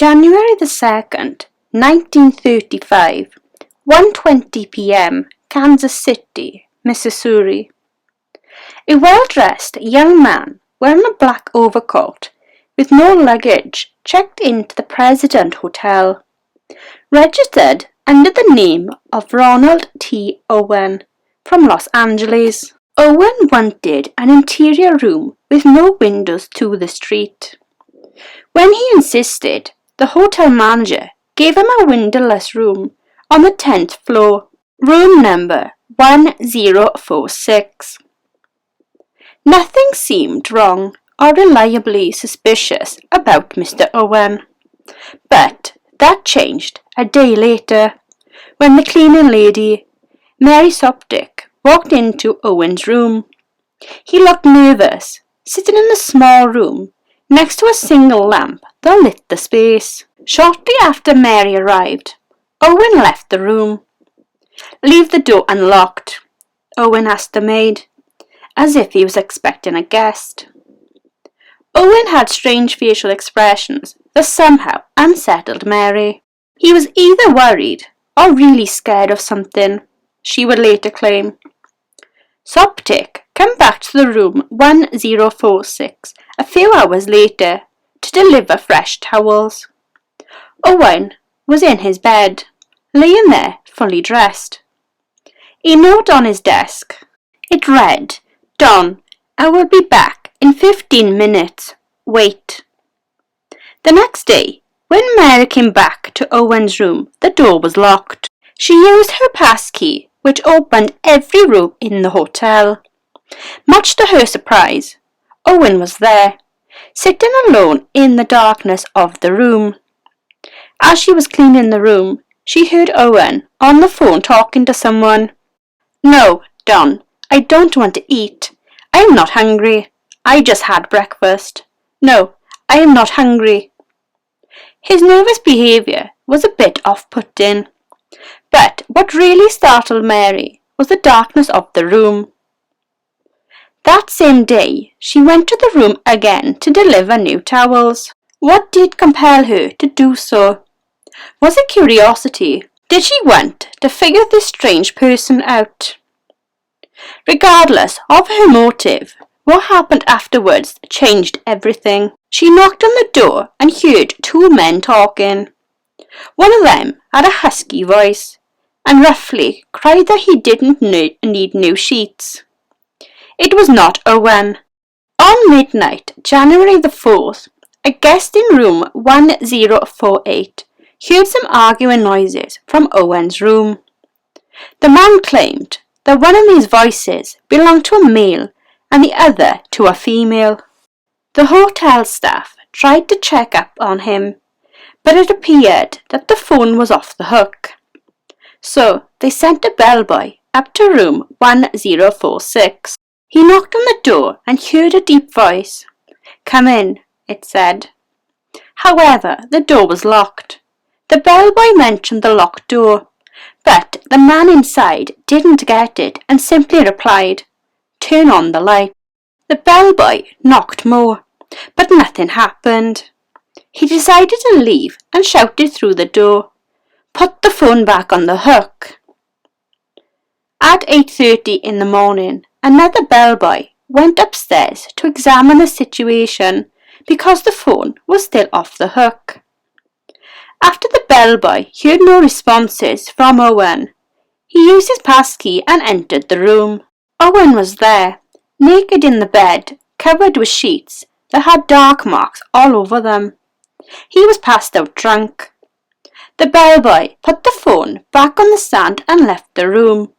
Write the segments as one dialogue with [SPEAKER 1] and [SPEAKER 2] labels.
[SPEAKER 1] January the 2nd, 1935, 1:20 p.m., Kansas City, Missouri. A well-dressed young man wearing a black overcoat with no luggage checked into the President Hotel, registered under the name of Ronald T. Owen from Los Angeles. Owen wanted an interior room with no windows to the street. When he insisted, the hotel manager gave him a windowless room on the 10th floor, room number 1046. Nothing seemed wrong or reliably suspicious about Mr. Owen, but that changed a day later when the cleaning lady, Mary Soptic, walked into Owen's room. He looked nervous, sitting in the small room next to a single lamp that lit the space. Shortly after Mary arrived, Owen left the room. "Leave the door unlocked," Owen asked the maid, as if he was expecting a guest. Owen had strange facial expressions that somehow unsettled Mary. He was either worried or really scared of something, she would later claim. Soptic came back to the room 1046 a few hours later to deliver fresh towels. Owen was in his bed, laying there fully dressed. A note on his desk. It read, "Don, I will be back in 15 minutes. Wait." The next day, when Mary came back to Owen's room, the door was locked. She used her passkey, which opened every room in the hotel. Much to her surprise, Owen was there, sitting alone in the darkness of the room. As she was cleaning the room, she heard Owen on the phone talking to someone. "No, Don, I don't want to eat. I am not hungry. I just had breakfast. No, I am not hungry." His nervous behaviour was a bit off-putting, but what really startled Mary was the darkness of the room. That same day, she went to the room again to deliver new towels. What did compel her to do so? Was it curiosity? Did she want to figure this strange person out? Regardless of her motive, what happened afterwards changed everything. She knocked on the door and heard two men talking. One of them had a husky voice and roughly cried that he didn't need new sheets. It was not Owen. On midnight, January the 4th, a guest in room 1048 heard some arguing noises from Owen's room. The man claimed that one of these voices belonged to a male and the other to a female. The hotel staff tried to check up on him, but it appeared that the phone was off the hook. So they sent a bellboy up to room 1046. He knocked on the door and heard a deep voice. "Come in," it said. However, the door was locked. The bellboy mentioned the locked door, but the man inside didn't get it and simply replied, "Turn on the light." The bellboy knocked more, but nothing happened. He decided to leave and shouted through the door, "Put the phone back on the hook." At 8:30 in the morning, another bellboy went upstairs to examine the situation because the phone was still off the hook. After the bellboy heard no responses from Owen, he used his passkey and entered the room. Owen was there, naked in the bed, covered with sheets that had dark marks all over them. He was passed out drunk. The bellboy put the phone back on the stand and left the room.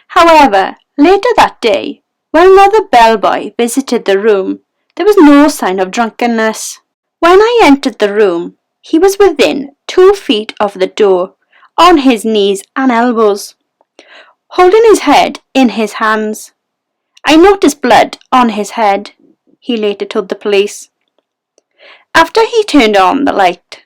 [SPEAKER 1] However, later that day, when another bellboy visited the room, there was no sign of drunkenness. When I entered the room, he was within 2 feet of the door, on his knees and elbows, holding his head in his hands. "I noticed blood on his head," he later told the police. After he turned on the light,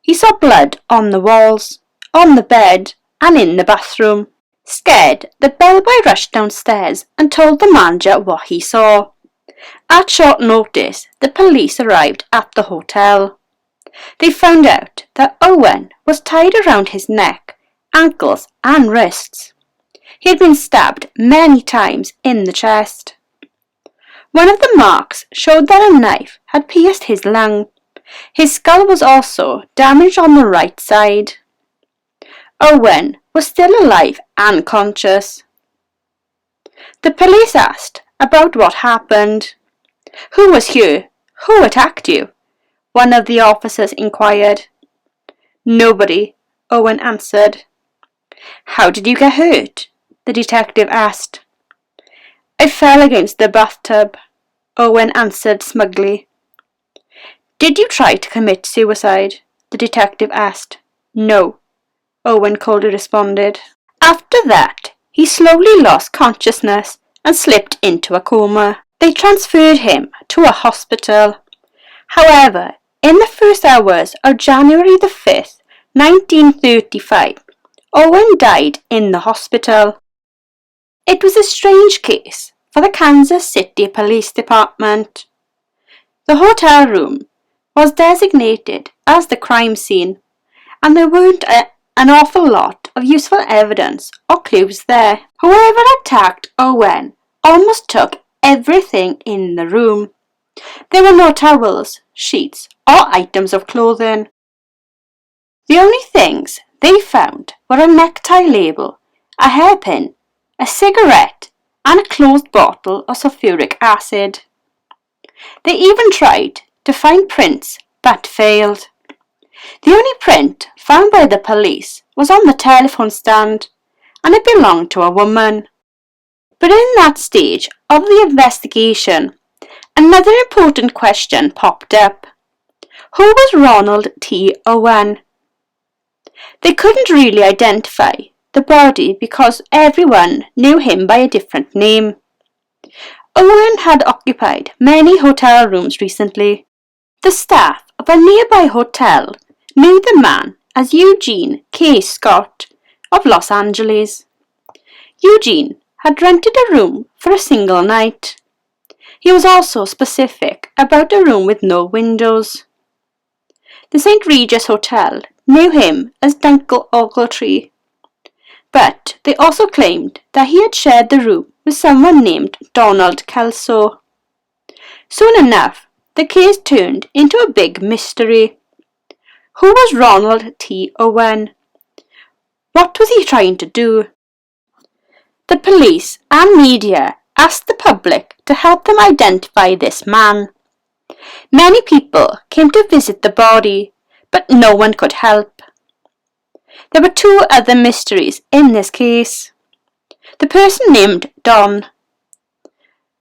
[SPEAKER 1] he saw blood on the walls, on the bed, and in the bathroom. Scared, the bellboy rushed downstairs and told the manager what he saw. At short notice, the police arrived at the hotel. They found out that Owen was tied around his neck, ankles and wrists. He had been stabbed many times in the chest. One of the marks showed that a knife had pierced his lung. His skull was also damaged on the right side. Owen was still alive and conscious. The police asked about what happened. "Who was here? Who attacked you?" one of the officers inquired. "Nobody," Owen answered. "How did you get hurt?" the detective asked. "I fell against the bathtub," Owen answered smugly. "Did you try to commit suicide?" the detective asked. "No," Owen coldly responded. After that, he slowly lost consciousness and slipped into a coma. They transferred him to a hospital. However, in the first hours of January the 5th, 1935, Owen died in the hospital. It was a strange case for the Kansas City Police Department. The hotel room was designated as the crime scene, and there weren't an awful lot of useful evidence or clues there. Whoever attacked Owen almost took everything in the room. There were no towels, sheets, or items of clothing. The only things they found were a necktie label, a hairpin, a cigarette, and a closed bottle of sulfuric acid. They even tried to find prints, but failed. The only print found by the police was on the telephone stand, and it belonged to a woman. But in that stage of the investigation, another important question popped up. Who was Ronald T. Owen? They couldn't really identify the body because everyone knew him by a different name. Owen had occupied many hotel rooms recently. The staff of a nearby hotel knew the man as Eugene K. Scott of Los Angeles. Eugene had rented a room for a single night. He was also specific about a room with no windows. The St. Regis Hotel knew him as Dunkel Ogletree, but they also claimed that he had shared the room with someone named Donald Kelso. Soon enough, the case turned into a big mystery. Who was Ronald T. Owen? What was he trying to do? The police and media asked the public to help them identify this man. Many people came to visit the body, but no one could help. There were two other mysteries in this case. The person named Don,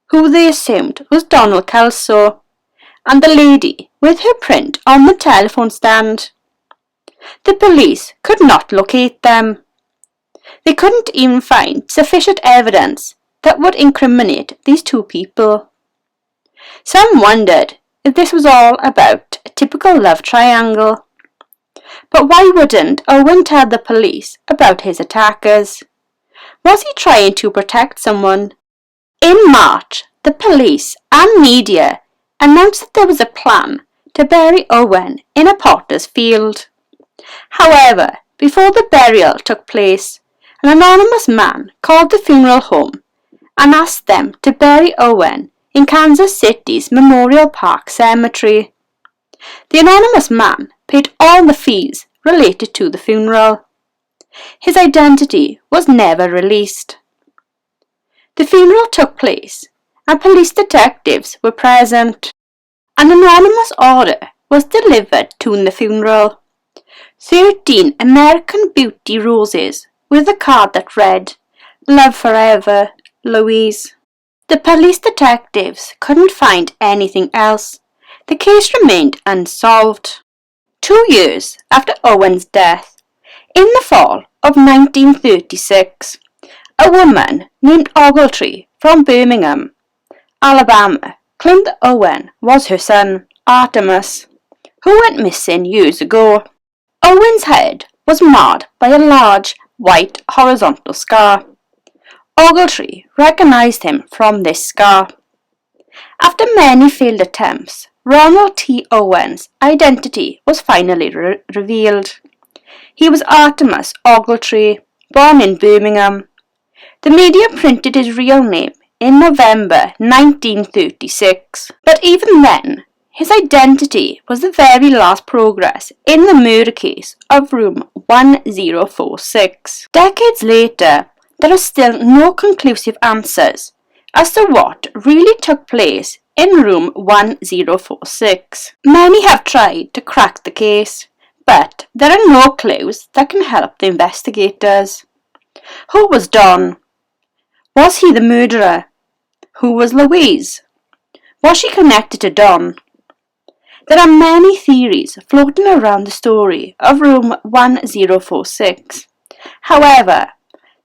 [SPEAKER 1] who they assumed was Donald Kelso, and the lady with her print on the telephone stand. The police could not locate them. They couldn't even find sufficient evidence that would incriminate these two people. Some wondered if this was all about a typical love triangle. But why wouldn't Owen tell the police about his attackers? Was he trying to protect someone? In March, the police and media announced that there was a plan to bury Owen in a potter's field. However, before the burial took place, an anonymous man called the funeral home and asked them to bury Owen in Kansas City's Memorial Park Cemetery. The anonymous man paid all the fees related to the funeral. His identity was never released. The funeral took place and police detectives were present. An anonymous order was delivered to the funeral. 13 American Beauty roses with a card that read, "Love forever, Louise." The police detectives couldn't find anything else. The case remained unsolved. 2 years after Owen's death, in the fall of 1936, a woman named Ogletree from Birmingham, Alabama, claimed that Owen was her son, Artemus, who went missing years ago. Owen's head was marred by a large white horizontal scar. Ogletree recognized him from this scar. After many failed attempts, Ronald T. Owen's identity was finally revealed. He was Artemus Ogletree, born in Birmingham. The media printed his real name in November 1936, but even then, his identity was the very last progress in the murder case of room 1046. Decades later, there are still no conclusive answers as to what really took place in room 1046. Many have tried to crack the case, but there are no clues that can help the investigators. Who was Don? Was he the murderer? Who was Louise? Was she connected to Don? There are many theories floating around the story of room 1046. However,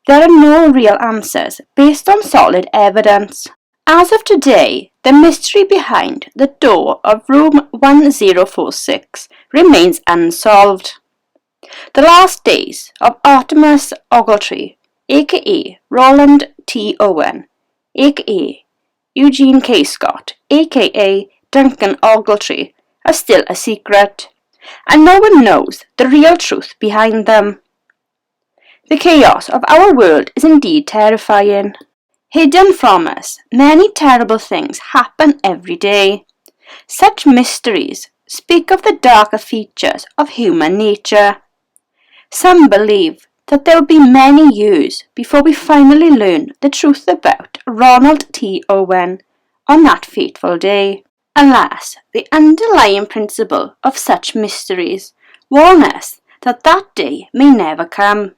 [SPEAKER 1] there are no real answers based on solid evidence. As of today, the mystery behind the door of room 1046 remains unsolved. The last days of Artemus Ogletree, aka Roland T. Owen, aka Eugene K. Scott, aka Duncan Ogletree, are still a secret, and no one knows the real truth behind them. The chaos of our world is indeed terrifying. Hidden from us, many terrible things happen every day. Such mysteries speak of the darker features of human nature. Some believe that there will be many years before we finally learn the truth about Ronald T. Owen on that fateful day. Alas, the underlying principle of such mysteries warn us that that day may never come.